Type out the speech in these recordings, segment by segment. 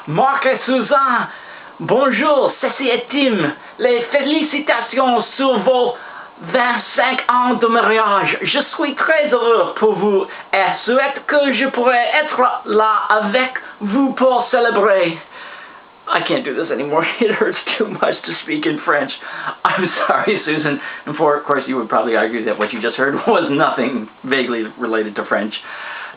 Marc et Suzanne, bonjour, ceci est Tim. Les félicitations sur vos 25 ans de mariage. Je suis très heureux pour vous et souhaite que je pourrais être là avec vous pour célébrer. I can't do this anymore. It hurts too much to speak in French. I'm sorry, Susan. And of course, you would probably argue that what you just heard was nothing vaguely related to French.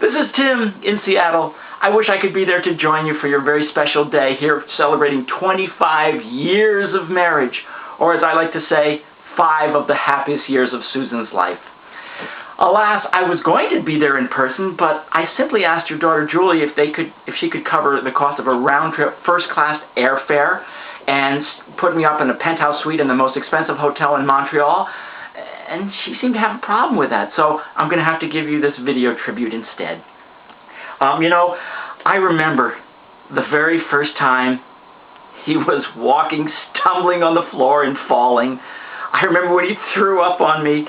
This is Tim in Seattle. I wish I could be there to join you for your very special day here celebrating 25 years of marriage, or as I like to say, 5 of the happiest years of Susan's life. Alas, I was going to be there in person, but I simply asked your daughter Julie if she could cover the cost of a round-trip first-class airfare and put me up in a penthouse suite in the most expensive hotel in Montreal, and she seemed to have a problem with that, so I'm going to have to give you this video tribute instead. I remember the very first time he was walking, stumbling on the floor and falling. I remember when he threw up on me.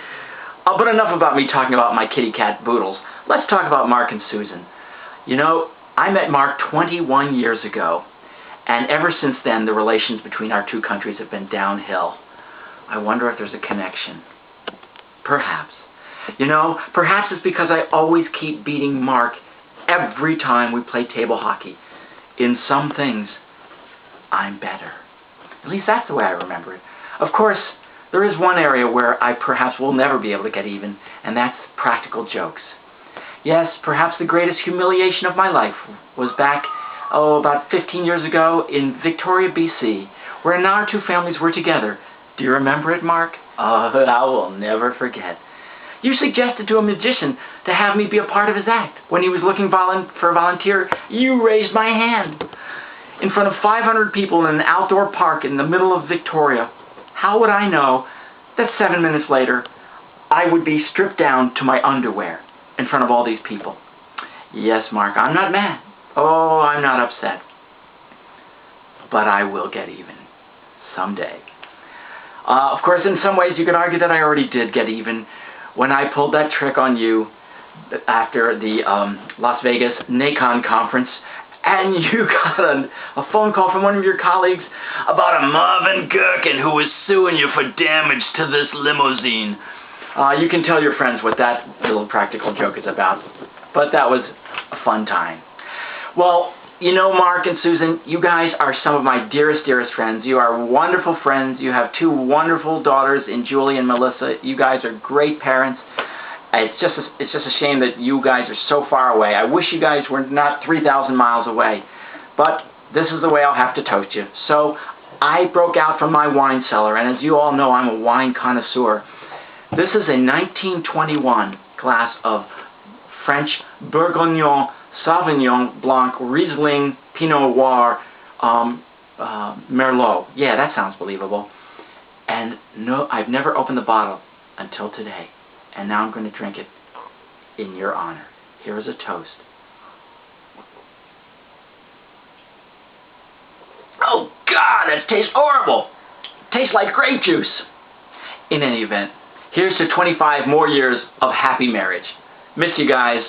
But enough about me talking about my kitty cat Boodles. Let's talk about Mark and Susan. I met Mark 21 years ago, and ever since then the relations between our two countries have been downhill. I wonder if there's a connection. Perhaps. Perhaps it's because I always keep beating Mark every time we play table hockey. In some things, I'm better. At least that's the way I remember it. Of course, there is one area where I perhaps will never be able to get even, and that's practical jokes. Yes, perhaps the greatest humiliation of my life was back, about 15 years ago in Victoria, BC, where now our two families were together. Do you remember it, Mark? Oh, I will never forget. You suggested to a magician to have me be a part of his act. When he was looking for a volunteer, you raised my hand. In front of 500 people in an outdoor park in the middle of Victoria. How would I know that 7 minutes later, I would be stripped down to my underwear in front of all these people? Yes, Mark, I'm not mad. Oh, I'm not upset. But I will get even someday. Of course, in some ways, you could argue that I already did get even when I pulled that trick on you after the Las Vegas NACON conference, and you got a phone call from one of your colleagues about a Marvin Gherkin who was suing you for damage to this limousine. You can tell your friends what that little practical joke is about, but that was a fun time. Well, Mark and Susan, you guys are some of my dearest, dearest friends. You are wonderful friends. You have 2 wonderful daughters in Julie and Melissa. You guys are great parents. It's just a shame that you guys are so far away. I wish you guys were not 3,000 miles away. But this is the way I'll have to toast you. So I broke out from my wine cellar, and as you all know, I'm a wine connoisseur. This is a 1921 glass of French Bourgogne Sauvignon Blanc Riesling Pinot Noir Merlot. Yeah, that sounds believable. And no, I've never opened the bottle until today. And now I'm going to drink it in your honor. Here is a toast. Oh, God, it tastes horrible. It tastes like grape juice. In any event, here's to 25 more years of happy marriage. Miss you guys.